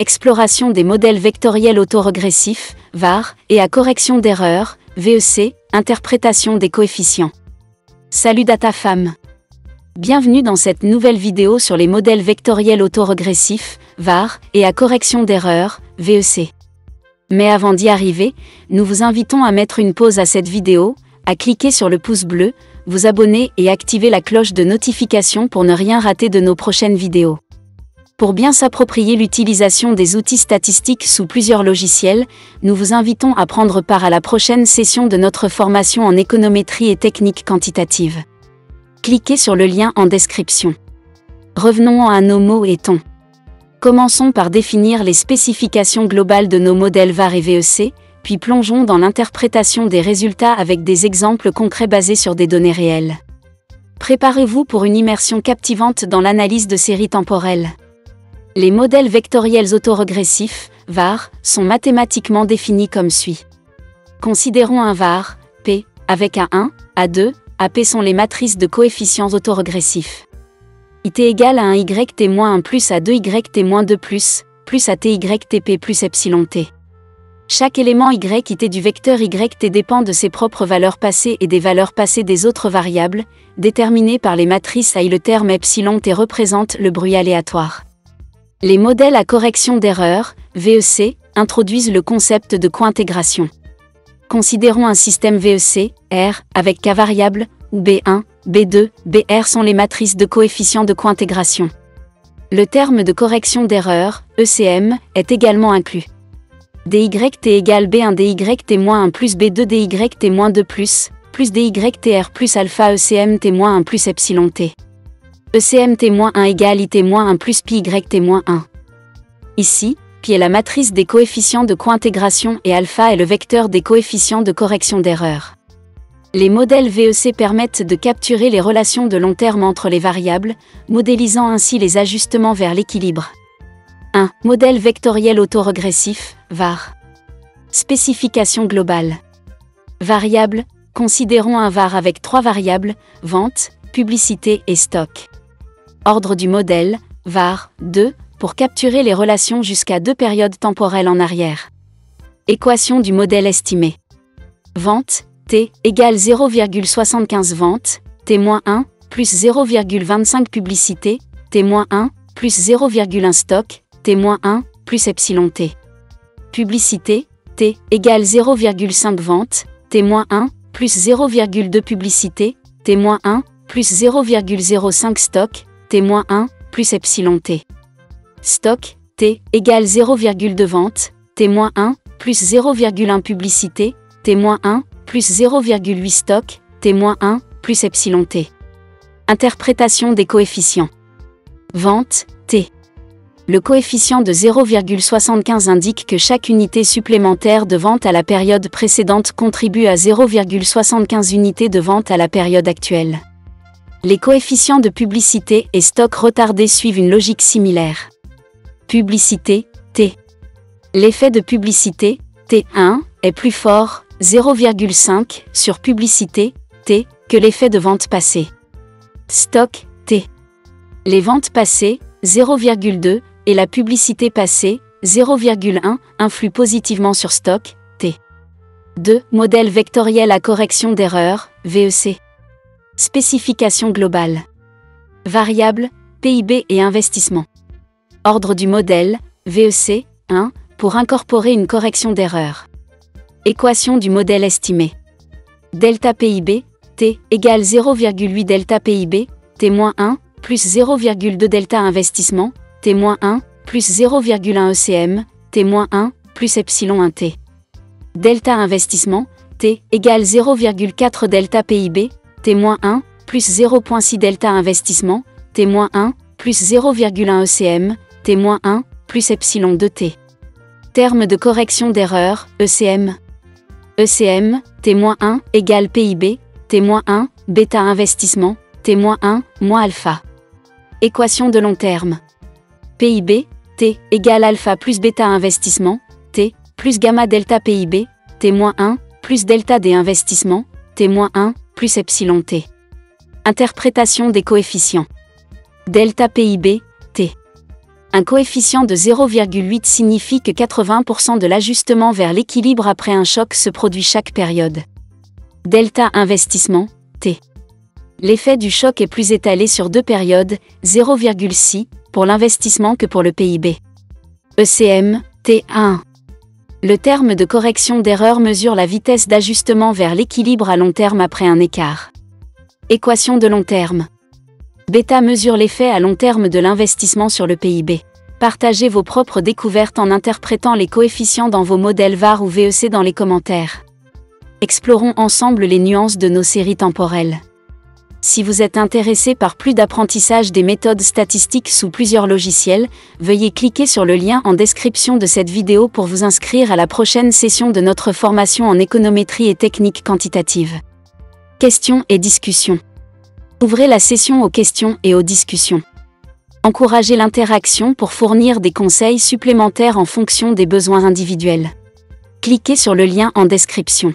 Exploration des modèles vectoriels autorégressifs, VAR, et à correction d'erreurs, VEC, interprétation des coefficients. Salut DataFam! Bienvenue dans cette nouvelle vidéo sur les modèles vectoriels autorégressifs, VAR, et à correction d'erreurs, VEC. Mais avant d'y arriver, nous vous invitons à mettre une pause à cette vidéo, à cliquer sur le pouce bleu, vous abonner et activer la cloche de notification pour ne rien rater de nos prochaines vidéos. Pour bien s'approprier l'utilisation des outils statistiques sous plusieurs logiciels, nous vous invitons à prendre part à la prochaine session de notre formation en économétrie et techniques quantitatives. Cliquez sur le lien en description. Revenons à nos mots et tons. Commençons par définir les spécifications globales de nos modèles VAR et VEC, puis plongeons dans l'interprétation des résultats avec des exemples concrets basés sur des données réelles. Préparez-vous pour une immersion captivante dans l'analyse de séries temporelles. Les modèles vectoriels autorégressifs, VAR, sont mathématiquement définis comme suit. Considérons un VAR, P, avec A1, A2, AP sont les matrices de coefficients autorégressifs. IT égale à 1 YT moins 1 plus A2 YT-2 plus AT YTP plus epsilon T. Chaque élément YT du vecteur YT dépend de ses propres valeurs passées et des valeurs passées des autres variables, déterminées par les matrices AI. Le terme epsilon T représente le bruit aléatoire. Les modèles à correction d'erreurs, VEC, introduisent le concept de cointégration. Considérons un système VEC, R, avec K variables, où B1, B2, BR sont les matrices de coefficients de cointégration. Le terme de correction d'erreur, ECM, est également inclus. DYT égale B1 DYT-1 plus B2 DYT-2 plus DYTR plus alpha ECM-T-1 plus epsilon T. ECM-T-1 égale IT-1 plus pi YT-1. Ici, pi est la matrice des coefficients de cointégration et alpha est le vecteur des coefficients de correction d'erreur. Les modèles VEC permettent de capturer les relations de long terme entre les variables, modélisant ainsi les ajustements vers l'équilibre. 1. Modèle vectoriel autorégressif, VAR. Spécification globale. Variable, considérons un VAR avec 3 variables, vente, publicité et stock. Ordre du modèle, VAR, 2, pour capturer les relations jusqu'à 2 périodes temporelles en arrière. Équation du modèle estimé. Vente, T, égale 0,75 vente, T-1, plus 0,25 publicité, T-1, plus 0,1 stock, T-1, plus epsilon T. Publicité, T, égale 0,5 vente, T-1, plus 0,2 publicité, T-1, plus 0,05 stock, T-1, plus epsilon T. Stock, T, égale 0,2 vente, T-1, plus 0,1 publicité, T-1, plus 0,8 stock, T-1, plus epsilon T. Interprétation des coefficients. Vente, T. Le coefficient de 0,75 indique que chaque unité supplémentaire de vente à la période précédente contribue à 0,75 unités de vente à la période actuelle. Les coefficients de publicité et stock retardé suivent une logique similaire. Publicité, T. L'effet de publicité, T1, est plus fort, 0,5, sur publicité, T, que l'effet de vente passée. Stock, T. Les ventes passées, 0,2, et la publicité passée, 0,1, influent positivement sur stock, T. 2. Modèle vectoriel à correction d'erreur, VEC. Spécification globale. Variable, PIB et investissement. Ordre du modèle, VEC, 1, pour incorporer une correction d'erreur. Équation du modèle estimé. Delta PIB, T, égale 0,8 delta PIB, T-1, plus 0,2 delta investissement, T-1, plus 0,1 ECM, T-1, plus epsilon 1 T. Delta investissement, T, égale 0,4 delta PIB, T-1, plus 0,6 delta investissement, T-1, plus 0,1 ECM, T-1, plus epsilon 2 T. Terme de correction d'erreur, ECM. ECM, T-1, égale PIB, T-1, bêta investissement, T-1, moins alpha. Équation de long terme. PIB, T, égale alpha plus bêta investissement, T, plus gamma delta PIB, T-1, plus delta des investissements, T-1, plus epsilon T. Interprétation des coefficients. Delta PIB, T. Un coefficient de 0,8 signifie que 80% de l'ajustement vers l'équilibre après un choc se produit chaque période. Delta investissement, T. L'effet du choc est plus étalé sur 2 périodes, 0,6, pour l'investissement que pour le PIB. ECM, T1. Le terme de correction d'erreur mesure la vitesse d'ajustement vers l'équilibre à long terme après un écart. Équation de long terme. Bêta mesure l'effet à long terme de l'investissement sur le PIB. Partagez vos propres découvertes en interprétant les coefficients dans vos modèles VAR ou VEC dans les commentaires. Explorons ensemble les nuances de nos séries temporelles. Si vous êtes intéressé par plus d'apprentissage des méthodes statistiques sous plusieurs logiciels, veuillez cliquer sur le lien en description de cette vidéo pour vous inscrire à la prochaine session de notre formation en économétrie et techniques quantitatives. Questions et discussions. Ouvrez la session aux questions et aux discussions. Encouragez l'interaction pour fournir des conseils supplémentaires en fonction des besoins individuels. Cliquez sur le lien en description.